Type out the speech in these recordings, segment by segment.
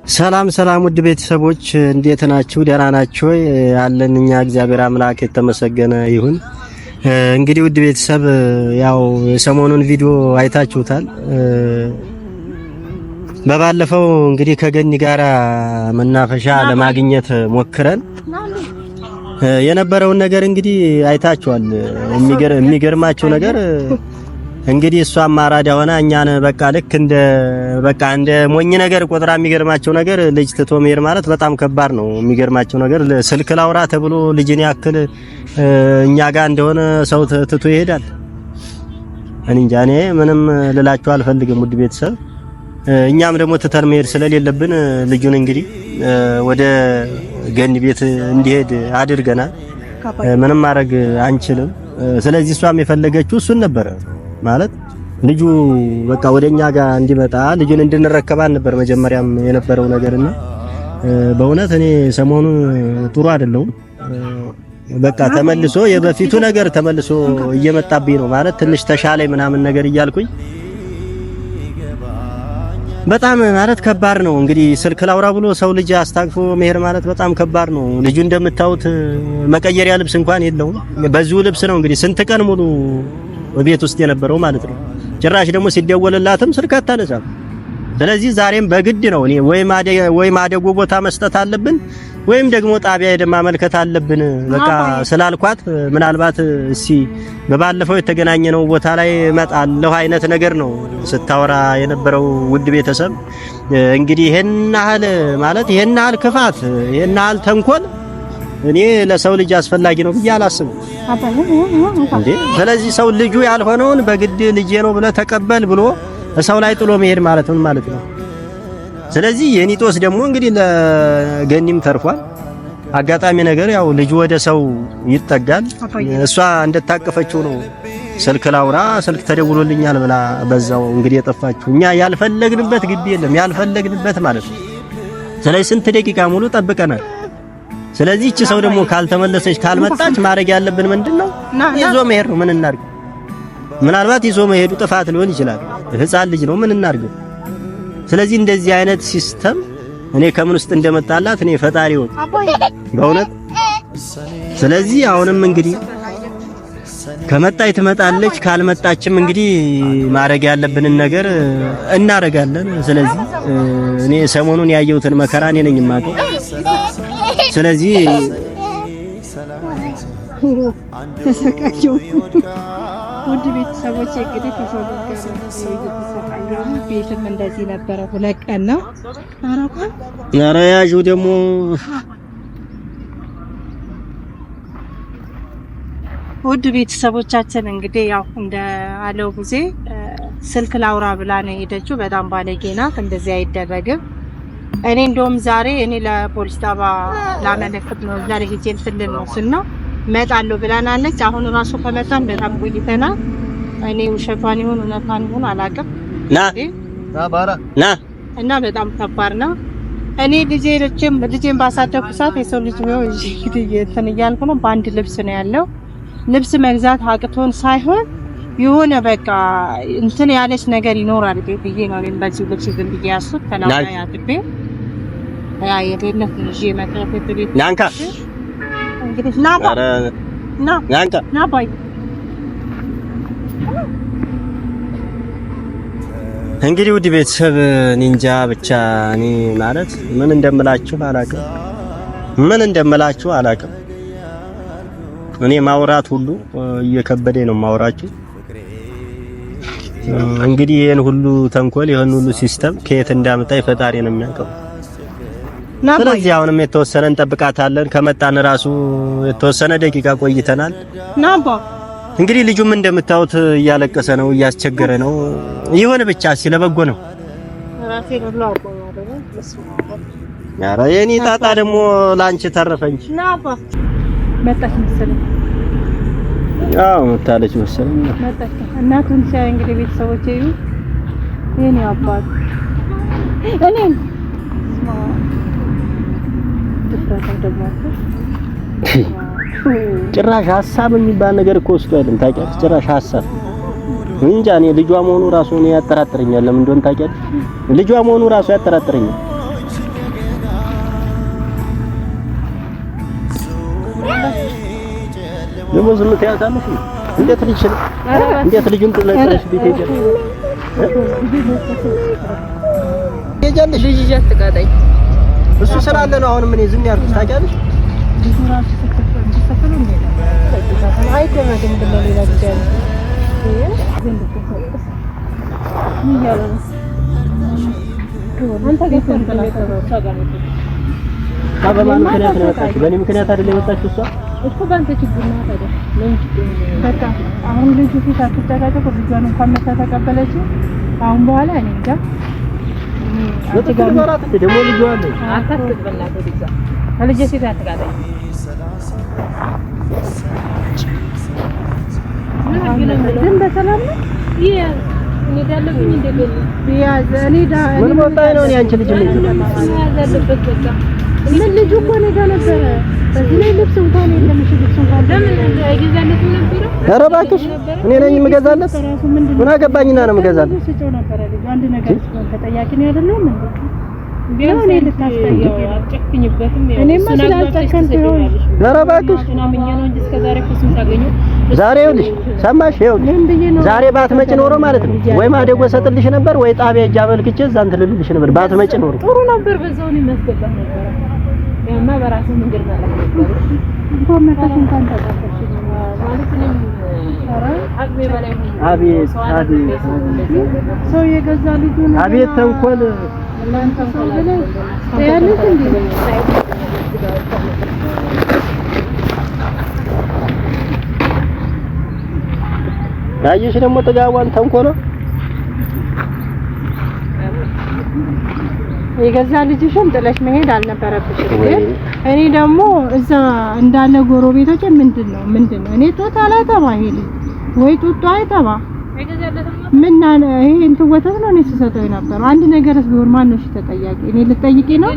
ሰላም ሰላም ውድ ቤተሰቦች እንዴት ናችሁ? ደህና ናችሁ? ያለን እኛ እግዚአብሔር አምላክ የተመሰገነ ይሁን። እንግዲህ ውድ ቤተሰብ ያው የሰሞኑን ቪዲዮ አይታችሁታል። በባለፈው እንግዲህ ከገኒ ጋራ መናፈሻ ለማግኘት ሞክረን የነበረውን ነገር እንግዲህ አይታችኋል። የሚገርማችሁ ነገር እንግዲህ እሷም አራዳ ሆና እኛን በቃ ልክ እንደ ሞኝ ነገር ቆጥራ የሚገርማቸው ነገር ልጅ ትቶ መሄድ ማለት በጣም ከባድ ነው። የሚገርማቸው ነገር ስልክ ላውራ ተብሎ ልጅን ያክል እኛ ጋር እንደሆነ ሰው ትቶ ይሄዳል። እኔ እንጃ፣ እኔ ምንም ልላችሁ አልፈልግም ውድ ቤተሰብ። እኛም ደግሞ ትተን መሄድ ስለሌለብን ልጁን እንግዲህ ወደ ገኒ ቤት እንዲሄድ አድርገናል። ምንም ማድረግ አንችልም። ስለዚህ እሷም የፈለገችው እሱን ነበረ ማለት ልጁ በቃ ወደኛ ጋር እንዲመጣ ልጁን እንድንረከባን ነበር መጀመሪያም የነበረው ነገርና በእውነት እኔ ሰሞኑን ጥሩ አይደለም። በቃ ተመልሶ የበፊቱ ነገር ተመልሶ እየመጣብኝ ነው ማለት ትንሽ ተሻለ ምናምን ነገር እያልኩኝ በጣም ማለት ከባድ ነው። እንግዲህ ስልክ ላውራ ብሎ ሰው ልጅ አስታቅፎ መሄድ ማለት በጣም ከባድ ነው። ልጁ እንደምታዩት መቀየሪያ ልብስ እንኳን የለውም። በዚሁ ልብስ ነው እንግዲህ ስንት ቀን ሙሉ ቤት ውስጥ የነበረው ማለት ነው። ጭራሽ ደግሞ ሲደወልላትም ስልክ አታነሳም። ስለዚህ ዛሬም በግድ ነው እኔ ወይ ማደጎ ቦታ መስጠት አለብን ወይም ደግሞ ጣቢያ ሄደን ማመልከት አለብን በቃ ስላልኳት ምናልባት እሺ በባለፈው የተገናኘነው ቦታ ላይ መጣለሁ አይነት ነገር ነው ስታወራ የነበረው ውድ ቤተሰብ። እንግዲህ ይሄን ያህል ክፋት ይሄን ያህል ተንኮል እኔ ለሰው ልጅ አስፈላጊ ነው ብዬ አላስብም እንዴ። ስለዚህ ሰው ልጁ ያልሆነውን በግድ ልጄ ነው ብለ ተቀበል ብሎ ሰው ላይ ጥሎ መሄድ ማለት ምን ማለት ነው? ስለዚህ የኒጦስ ደግሞ እንግዲህ ለገኒም ተርፏል። አጋጣሚ ነገር ያው ልጁ ወደ ሰው ይጠጋል። እሷ እንደታቀፈችው ነው ስልክ ላውራ ስልክ ተደውሎልኛል ብላ በዛው እንግዲህ የጠፋችው። እኛ ያልፈለግንበት ግድ የለም ያልፈለግንበት ማለት ነው። ስለዚህ ስንት ደቂቃ ሙሉ ጠብቀናል። ስለዚህ እቺ ሰው ደግሞ ካልተመለሰች ካልመጣች ማድረግ ያለብን ምንድነው? ይዞ መሄድ ነው። ምን እናርግ? ምናልባት ይዞ መሄዱ ጥፋት ሊሆን ይችላል። ህፃን ልጅ ነው። ምን እናርግ? ስለዚህ እንደዚህ አይነት ሲስተም እኔ ከምን ውስጥ እንደመጣላት እኔ ፈጣሪ ወቅ በእውነት። ስለዚህ አሁንም እንግዲህ ከመጣች ትመጣለች፣ ካልመጣችም እንግዲህ ማድረግ ያለብንን ነገር እናረጋለን። ስለዚህ እኔ ሰሞኑን ያየሁትን መከራ እኔ ነኝ የማውቀው። ስለዚህ ተሰቃየው ውድ ቤተሰቦች እንግዲህ ተሰቃየው ቤትም እንደዚህ ነበረ። ሁለት ቀን ነው ኧረ ያዡ ደግሞ ውድ ቤተሰቦቻችን እንግዲህ ያው እንደ አለው ጊዜ ስልክ ላውራ ብላ ነው ሄደችው። በጣም ባለጌ ናት። እንደዚህ አይደረግም። እኔ እንደውም ዛሬ እኔ ለፖሊስ ጣቢያ ላመለክት ነው ዛሬ ሄጄን ፍልን ነው ስና መጣለሁ ብላናለች። አሁን ራሱ ከመጣን በጣም ቆይተናል። እኔ ውሸቷን ይሁን እውነቷን ይሁን አላውቅም። ና እና በጣም ከባድ ነው። እኔ ልጄን ባሳደኩ ሰዓት የሰው ልጅ ነው እንግዲህ እንትን እያልኩ ነው። በአንድ ልብስ ነው ያለው። ልብስ መግዛት አቅቶን ሳይሆን የሆነ በቃ እንትን ያለች ነገር ይኖራል ብዬ ነው እኔ በዚህ ልብስ ዝም ብዬ ያሱት ተላላ ያጥቤ ያ የቤነት ልጅ መከፈት ቤት ናንካ እንግዲህ ና ባይ እንግዲህ ውድ ቤተሰብ ኒንጃ ብቻ እኔ ማለት ምን እንደምላችሁ አላውቅም። እኔ ማውራት ሁሉ እየከበደኝ ነው ማውራችሁ። እንግዲህ ይሄን ሁሉ ተንኮል ይሄን ሁሉ ሲስተም ከየት እንዳመጣ ፈጣሪ ነው የሚያውቀው። ስለዚህ አሁንም የተወሰነ እንጠብቃታለን። ከመጣን ራሱ የተወሰነ ደቂቃ ቆይተናል። ናባ እንግዲህ ልጁም እንደምታዩት እያለቀሰ ነው፣ እያስቸገረ ነው። ይሁን ብቻ ሲለበጎ ነው። ራሴ ሁሉ አቆማለሁ። ኧረ የኔ ጣጣ ደግሞ ላንቺ ተረፈኝ። ናባ መጣች መሰለኝ። አዎ መጣለች መሰለኝ። መጣች እናቱን ሲያይ እንግዲህ ቤተሰቦቼ ይሉ የኔ አባት እኔም ጭራሽ ሀሳብ የሚባል ነገር እኮ ውስጡ አይደለም ታውቂያለሽ። ጭራሽ ሀሳብ እንጃ እኔ ልጇ መሆኑ ራሱ እኔ ያጠራጥረኛል። ለምን እንደሆነ ታውቂያለሽ? ልጇ መሆኑ ራሱ ያጠራጥረኛል። ደግሞ ዝም ትያታለሽ። እንዴት ልጅ ነው? እንዴት ልጅን ጥለሽ ቤት ሄደሽ ልጅ ይዤ አትቃጣኝ። እሱ ስላለ ነው አሁን ምን ዝም ያልኩት ታውቂያለሽ? ልጅ ራሱ ተከፈለ ነው አይደለም እንደሌላ ሌላ ይችላል አንተ ገፈን በማን ምክንያት ነው የወጣችው? በእኔ ምክንያት አይደለም የወጣችው እሷ እኮ ባንተ ችግር ነው ታዲያ። ምን ችግር ነው? በቃ አሁን ልጁ ፊት አትጨቃጨቁ። ልጇን እንኳን መታ ተቀበለች። አሁን በኋላ እኔ እንጃ አትጋራት ደግሞ ልጇ አለ አታስቀበላት ልጇ ልጅ ፊት አትቃጠኝ። ምን በሰላም ነው እኔ ዳለብኝ እንደገለ ያዘ እኔ ዳ ምን ወጣይ ነው ያንቺ ልጅ ልጅ ያዘለበት በቃ ምን ልጅ እኮ ነው ነበረ። በዚህ ላይ ልብስ እንኳን የለም። እሺ ልብስ እንኳን ለምን አይገዛለትም ነበር? ኧረ እባክሽ እኔ ነኝ የምገዛለት። ምን አገባኝና ነው የምገዛለት? ስጨው ነበር ልጅ አንድ ነገር ተጠያቂ ነው አይደለም እንዴ? ቢሆን እኔ ልታስጠየው አልጨክኝበትም። እኔማ ስላልጨከንኩ ይሆን። ኧረ እባክሽ ነው እንጂ እስከዛሬ ኩስም ታገኘው ዛሬ ይኸውልሽ፣ ሰማሽ? ይኸውልሽ ዛሬ ባትመጪ ኖሮ ማለት ነው ወይ ማደጎ ሰጥልሽ ነበር ወይ ጣቢያ እጅ አመልክቼ እዛን ትልልሽ ነበር። ባትመጪ ኖሮ ጥሩ ነበር። በዛው ነው የሚያስገባህ ነበር። ያማ በራስህ መንገድ ማለት ነው። እንኳን እንኳን ተጣጣሽ ማለት ነው። አቅሜ በላይ አቤት አቤት ሰው የገዛ ልጅ ነው። አቤት ተንኮል ላንተ ተንኮል ያለሽ እንዴ? ያየሽ ደግሞ ጥጋቧን ተንኮሎ የገዛ ልጅሽን ጥለሽ መሄድ አልነበረብሽም። ግን እኔ ደግሞ እዛ እንዳለ ጎረቤቶች ምንድነው እኔ ጡት አላጠባ ይሄ ወይ ጡት አይጠባ ምን ይሄ እንትን ወተት ነው እኔ ስሰጠው ነበር። አንድ ነገርስ ቢሆን ማን ነው ተጠያቂ? እኔ ልጠይቂ ነው?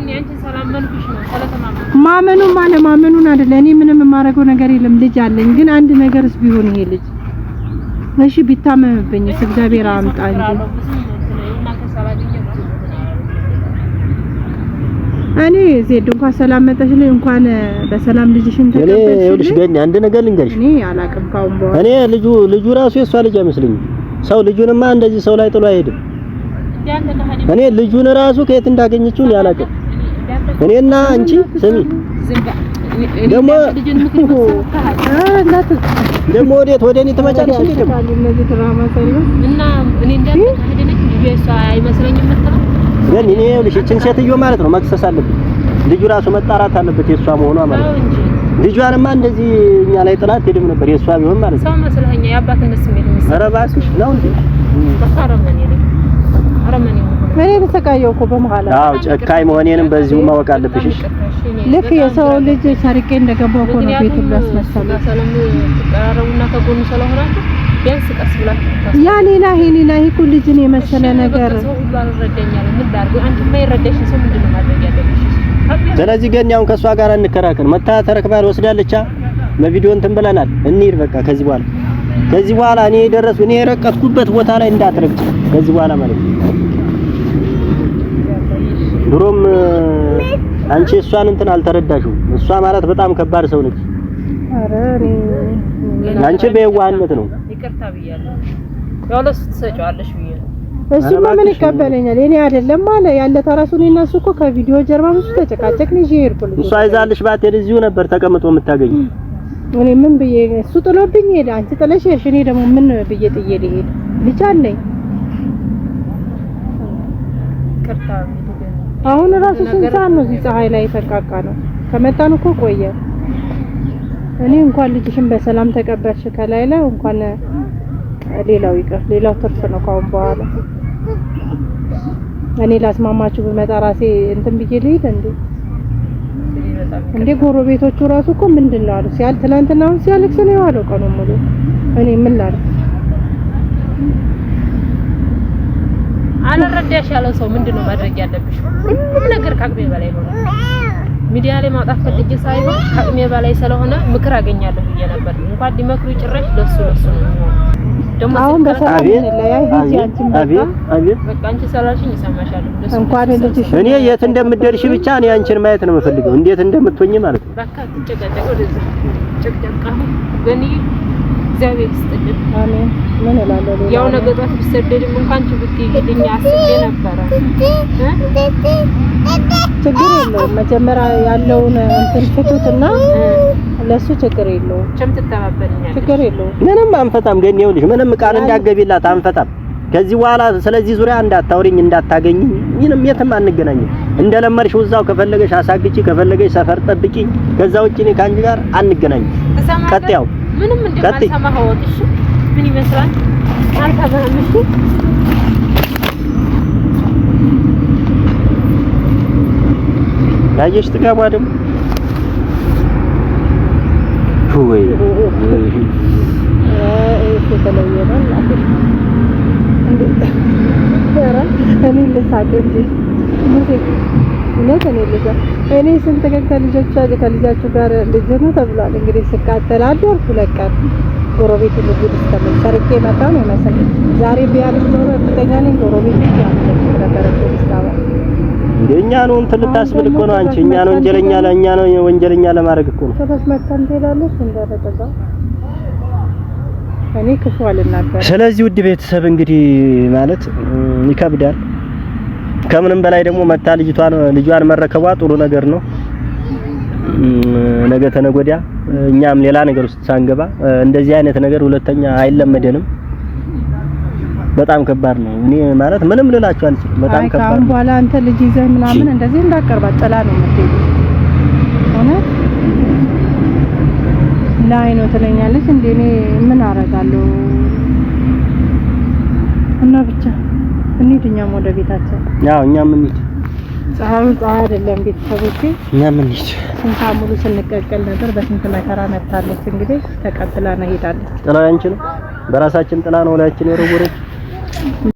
ማመኑ ማለማመኑን አይደለ። እኔ ምንም የማደርገው ነገር የለም። ልጅ አለኝ። ግን አንድ ነገርስ ቢሆን ይሄ ልጅ እሺ ቢታመምብኝ እግዚአብሔር አምጣ እንጂ እኔ ዜድ እንኳን ሰላም መጣሽልኝ እንኳን በሰላም ልጅሽን ተቀበልሽ። እኔ ይኸውልሽ ገኝ አንድ ነገር ልንገርሽ። እኔ አላቅም ካሁን በኋላ እኔ ልጁ ራሱ የሷ ልጅ አይመስልኝም። ሰው ልጁንማ እንደዚህ ሰው ላይ ጥሎ አይሄድም። እኔ ልጁን ራሱ ከየት እንዳገኘችው እኔ አላቅም። እኔና አንቺ ስሚ ደግሞ ወዴት ወደ እኔ ትመጫለሽ እንዴ? ደግሞ እነዚህ ድራማ ሰሪው እና እኔ እንዳልተካሄደኝ ልጅ አይመስለኝም መጣ። ግን እኔ ይኸውልሽ እቺን ሴትዮ ማለት ነው መክሰስ አለብኝ። ልጁ ራሱ መጣራት አለበት የሷ መሆኗ ማለት ነው። ልጇንማ እንደዚህ እኛ ላይ ጥላት ሄድም ነበር የሷ ቢሆን ማለት ነው። ሰው መስለኛ ያባትነት ስሜት ነው። ኧረ እባክሽ ነው እንዴ? ተካረመኝ አረመኝ እኔ ተሰቃየው እኮ በመሐላ። አዎ ጨካኝ መሆኔንም በዚሁ ማወቅ አለብሽ። እሺ ልክ የሰው ልጅ ሰርቄ እንደገባው እኮ ነው ቤቱ ያስመሰለው። ሰላም ተቀራረቡና ከጎኑ ስለሆናችሁ ቢያንስ ቀስ ብላችሁ ያ ሌላ ይሄ እኮ ልጅን የመሰለ ነገር ሰው ሁሉ አልረዳኛል። ምን ዳርጉ አንቺ የማይረዳሽ ሰው ምንድነው ማድረግ ያለብሽ? ስለዚህ ግን ያው ከሷ ጋር እንከራከር። መታ ተረክባል ወስዳለች። በቪዲዮ እንትን ብለናል። እንሂድ በቃ ከዚህ በኋላ እኔ እኔ የረቀጥኩበት ቦታ ላይ እንዳትረግጭ ከዚህ በኋላ ማለት ነው። ድሮም አንቺ እሷን እንትን አልተረዳሽው። እሷ ማለት በጣም ከባድ ሰው ነች። አረ አንቺ በየዋህነት ነው ይቅርታ ብያለሁ። ያው ለሱ ትሰጪዋለሽ ብዬ ነው። እሱማ ምን ይቀበለኛል? እኔ አይደለም አለ ያለ ተራሱ እኔና እሱ እኮ ከቪዲዮ ጀርባ ብዙ ተጨቃጨቅን። ይዤ ሄድኩልኝ። እሷ ይዛልሽ ባትሄድ እዚሁ ነበር ተቀምጦ የምታገኝ። እኔ ምን ብዬ እሱ ጥሎብኝ ሄደ። አንቺ ጥለሽ ሄድሽ። እኔ ደግሞ ምን ብዬ ጥዬ ልሄድ? ልጅ አለኝ። ይቅርታ አሁን ራሱ ስንት ሰዓት ነው? እዚህ ፀሐይ ላይ ተቃቃ ነው። ከመጣን እኮ ቆየ። እኔ እንኳን ልጅሽን በሰላም ተቀበልሽ ከላይ ላይ እንኳን ሌላው ይቀር፣ ሌላው ትርፍ ነው ካሁን በኋላ። እኔ ላስማማችሁ በመጣ ራሴ እንትን ብዬ ልሂድ እንዴ ጎረቤቶቹ ራሱ እኮ ምንድነው አሉ ሲያል ትናንትና አሁን ሲያለቅስ ነው ያለው ቀኑን ሙሉ። እኔ ምን ላድርግ? አልረዳሽ ያለው ሰው ምንድነው ማድረግ ያለብሽ? ሁሉም ነገር ከአቅሜ በላይ ነው። ሚዲያ ላይ ማውጣት ፈልጌ ሳይሆን ከአቅሜ በላይ ስለሆነ ምክር አገኛለሁ ብዬ ነበር። እንኳን ዲመክሩ ጭራሽ ለሱ ነው። ደግሞ አሁን በሰላም ለያይ ሂጂ አንቺ በቃ አንቺ ሰላልሽኝ ይሰማሻል። እንኳን ልጅሽ እኔ የት እንደምትደርሺ ብቻ እኔ አንቺን ማየት ነው የምፈልገው፣ እንዴት እንደምትሆኚ ማለት ነው። በቃ ትጨቀጨቅ ወደዛ ጨቅጨቃ ገኒ እግዚአብሔር ይስጥልኝ። አሜን። ምን እላለሁ? ያው ነገ ጧት ብትሰደድም እንኳን ትብትይልኝ አስቤ ነበረ። ችግር የለውም። መጀመሪያ ያለውን እንትን ፍቱትና ለሱ ችግር የለውም። ተባበልኛለሽ። ችግር የለውም። ምንም አንፈታም። ገኒ ይኸውልሽ ምንም ቃል እንዳገቢላት አንፈታም። ከዚህ በኋላ ስለዚህ ዙሪያ እንዳታውሪኝ እንዳታገኝ ምንም የትም አንገናኝም። እንደለመድሽው እዛው ከፈለገሽ አሳግጪ ከፈለገሽ ሰፈር ጠብቂ። ከዛ ውጪ እኔ ካንቺ ጋር አንገናኝም። ቀጥያው ምንም እንደማልሰማ ሆወጥሽ ምን ይመስላል? አልተባምሽ ያየሽ ጥጋቧ ደግሞ ወይ ተለየናል። እኔ ስንት ቀን ከልጃችሁ ጋር ልጅ ነው ተብሏል። እንግዲህ ስቃጠል አደርኩ ለቀን ጎረቤት ልጅ ተመን ሰርቄ መጣ ነው መሰለኝ። ዛሬ ቢያልፍ ኖሮ እርግጠኛ ነኝ ጎረቤት ያለች ነበር። እንደኛ ነው እንትን ልታስብል እኮ ነው አንቺ። እኛ ነው ወንጀለኛ ለኛ ነው ወንጀለኛ ለማድረግ እኮ ነው። ሰበስ መጣን ትላለች እንደረጠጋ እኔ ክፉ አልናገርም። ስለዚህ ውድ ቤተሰብ እንግዲህ ማለት ይከብዳል። ከምንም በላይ ደግሞ መታ ልጇን መረከቧ ጥሩ ነገር ነው። ነገ ተነገ ወዲያ እኛም ሌላ ነገር ውስጥ ሳንገባ እንደዚህ አይነት ነገር ሁለተኛ አይለመደንም። በጣም ከባድ ነው። እኔ ማለት ምንም ልላችሁ አልችልም። በጣም ከባድ ነው። በኋላ አንተ ልጅ ይዘህ ምናምን እንደዚህ እንዳቀርባት ጥላ ነው የምትሄደው። እውነት ላይ ነው ትለኛለች እንዴ? እኔ ምን አረጋለሁ? እና ብቻ እንሂድ እኛም ወደ ቤታችን። ያው እኛም እንሂድ። ፀሐዩ አይደለም ቤተሰቦቼ፣ እኛም እንሂድ። ስንት ሙሉ ስንቀቀል ነበር። በስንት መከራ መጣለች። እንግዲህ ተቀጥላ ነው ሄዳለች። ጥላ አንችልም። በራሳችን ጥላ ነው ላያችን የወረወረች።